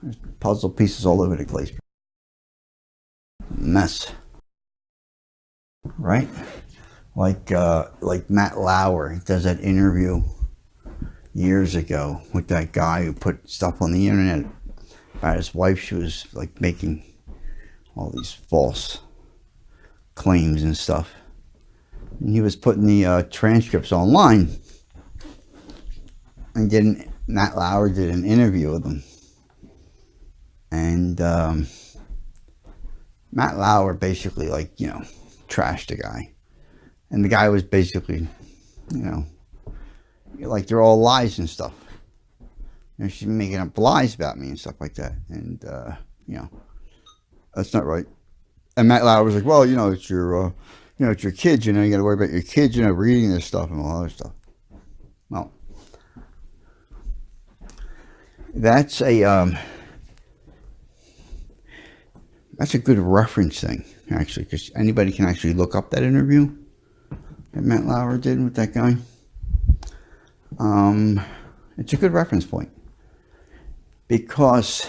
There's puzzle pieces all over the place. Mess, right? Like Matt Lauer does that interview years ago with that guy who put stuff on the internet about his wife. She was like making all these false claims and stuff, and he was putting the transcripts online. And Matt Lauer did an interview with him, and Matt Lauer basically trashed the guy, and the guy was basically like, they're all lies and stuff. She's making up lies about me and stuff like that, and that's not right. And Matt Lauer was like, well, it's your it's your kids, you got to worry about your kids, reading this stuff and all other stuff. Well, that's a good reference thing, actually, because anybody can actually look up that interview that Matt Lauer did with that guy. It's a good reference point, because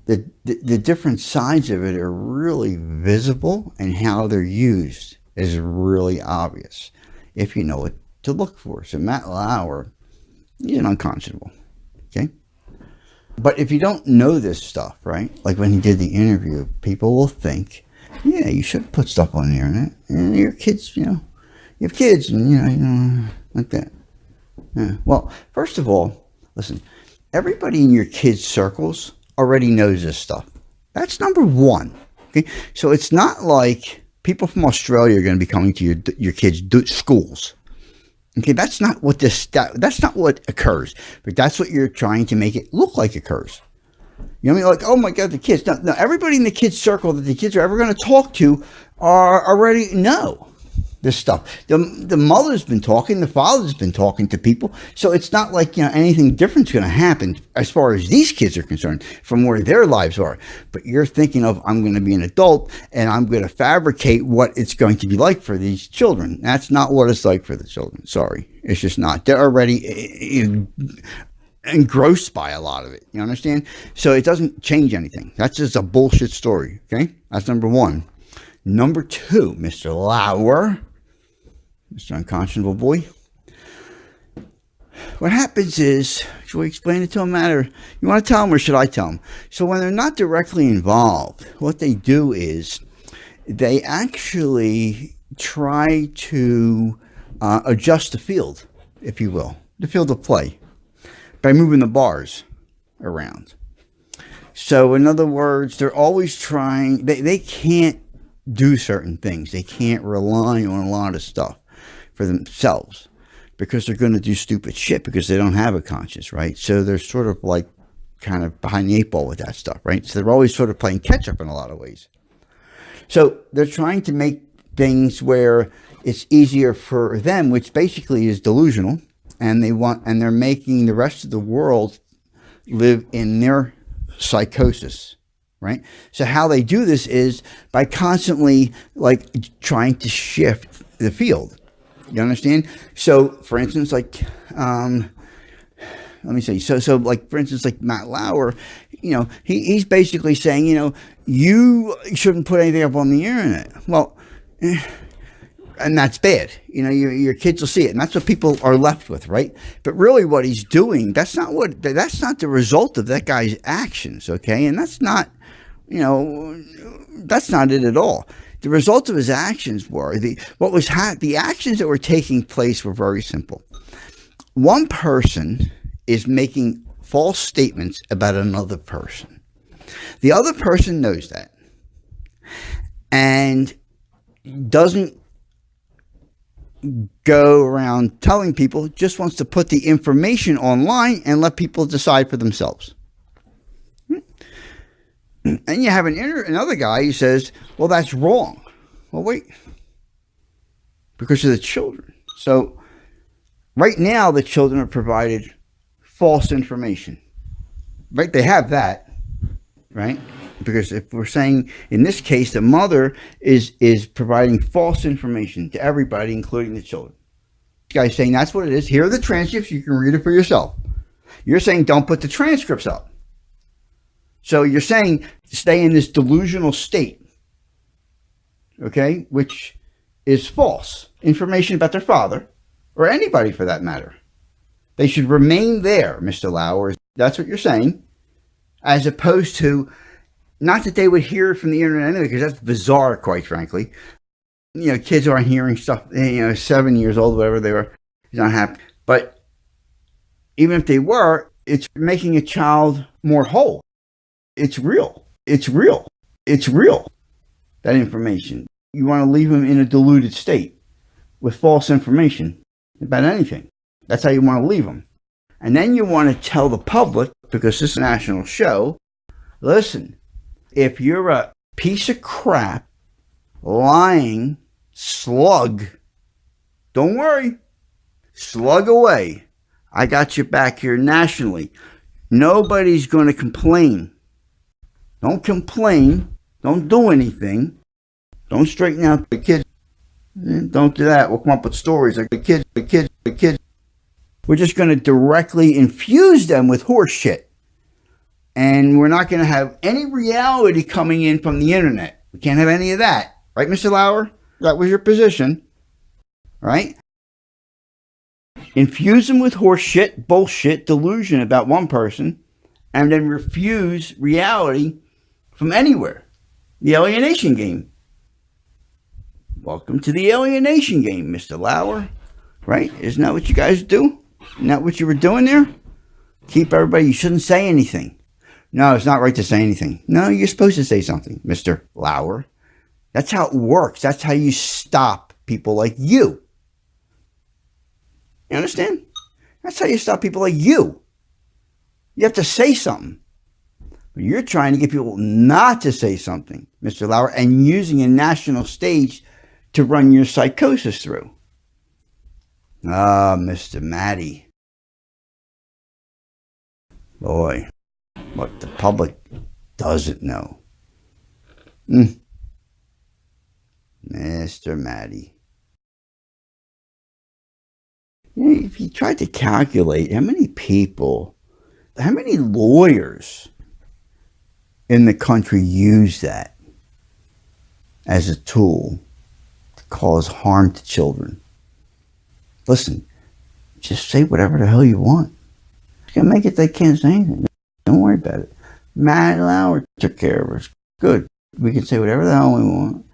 the different sides of it are really visible, and how they're used is really obvious if you know what to look for. So Matt Lauer is an unconscionable, okay? But if you don't know this stuff, right, like when he did the interview, people will think, yeah, you shouldn't put stuff on the internet. And your kids, you have kids, and like that. Yeah. Well, first of all, listen, everybody in your kids' circles already knows this stuff. That's number one. Okay, so it's not like people from Australia are going to be coming to your kids' schools. Okay, that's not what that's not what occurs, but that's what you're trying to make it look like occurs. You know what I mean? Like, oh my God, the kids. No, everybody in the kids' circle that the kids are ever going to talk to are already know this stuff. The mother's been talking, the father's been talking to people, so it's not like anything different's going to happen as far as these kids are concerned from where their lives are. But you're thinking of, I'm going to be an adult and I'm going to fabricate what it's going to be like for these children. That's not what it's like for the children. Sorry, it's just not. They're already engrossed by a lot of it. You understand? So it doesn't change anything. That's just a bullshit story. Okay, that's number one. Number two, Mr. Lauer, Mr. Unconscionable boy. What happens is, should we explain it to him, Matt, or you want to tell him, or should I tell him? So when they're not directly involved, what they do is they actually try to adjust the field, if you will, the field of play, by moving the bars around. So in other words, they're always trying, they can't do certain things. They can't rely on a lot of stuff for themselves, because they're going to do stupid shit because they don't have a conscience, right? So they're sort of like kind of behind the 8 ball with that stuff, right? So they're always sort of playing catch up in a lot of ways. So they're trying to make things where it's easier for them, which basically is delusional, and they're making the rest of the world live in their psychosis. Right? So how they do this is by constantly trying to shift the field. You understand? So for instance, let me say, so like, for instance, like Matt Lauer, he's basically saying, you shouldn't put anything up on the internet. Well, and that's bad. Your kids will see it, and that's what people are left with, right? But really what he's doing, that's not the result of that guy's actions, okay? And that's not, that's not it at all. The result of his actions were the actions that were taking place were very simple. One person is making false statements about another person. The other person knows that and doesn't go around telling people, just wants to put the information online and let people decide for themselves. And you have another guy who says, well, that's wrong. Well, wait. Because of the children. So right now, the children are provided false information. Right? They have that. Right? Because if we're saying, in this case, the mother is providing false information to everybody, including the children. This guy's saying that's what it is. Here are the transcripts. You can read it for yourself. You're saying don't put the transcripts up. So you're saying stay in this delusional state, okay, which is false information about their father, or anybody for that matter. They should remain there, Mr. Lauer. That's what you're saying, as opposed to, not that they would hear it from the internet anyway, because that's bizarre, quite frankly. You know, kids aren't hearing stuff, 7 years old, whatever they were, he's not happy. But even if they were, it's making a child more whole. It's real. It's real. It's real, that information. You want to leave them in a deluded state with false information about anything. That's how you want to leave them. And then you want to tell the public, because this is a national show, listen, if you're a piece of crap, lying slug, don't worry. Slug away. I got your back here nationally. Nobody's going to complain. Don't complain. Don't do anything. Don't straighten out the kids. Don't do that. We'll come up with stories like the kids. We're just going to directly infuse them with horse shit. And we're not going to have any reality coming in from the internet. We can't have any of that. Right, Mr. Lauer? That was your position. Right? Infuse them with horse shit, bullshit, delusion about one person, and then refuse reality from anywhere. The alienation game. Welcome to the alienation game, Mr. Lauer. Right? Isn't that what you guys do? Isn't that what you were doing there? Keep everybody, you shouldn't say anything. No, it's not right to say anything. No, you're supposed to say something, Mr. Lauer. That's how it works. That's how you stop people like you. You understand? That's how you stop people like you. You have to say something. But you're trying to get people not to say something, Mr. Lauer, and using a national stage to run your psychosis through. Ah, Mr. Matty. Boy, what the public doesn't know. Mr. Matty. If you tried to calculate how many people, how many lawyers in the country use that as a tool to cause harm to children. Listen, just say whatever the hell you want. It's going to make it they can't say anything. Don't worry about it. Matt Lauer took care of us. Good. We can say whatever the hell we want.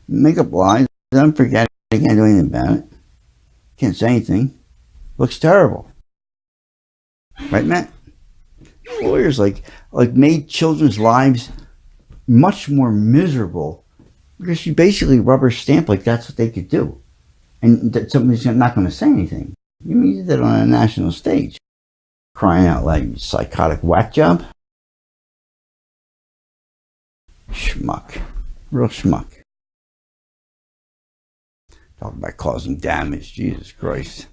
Make up lies. Don't forget it. Can't do anything about it. Can't say anything. Looks terrible. Right, Matt? Lawyers like made children's lives much more miserable because you basically rubber stamp like that's what they could do. And that somebody's not going to say anything. You mean you did that on a national stage. Crying out loud, you psychotic whack job. Schmuck. Real schmuck. Talk about causing damage. Jesus Christ.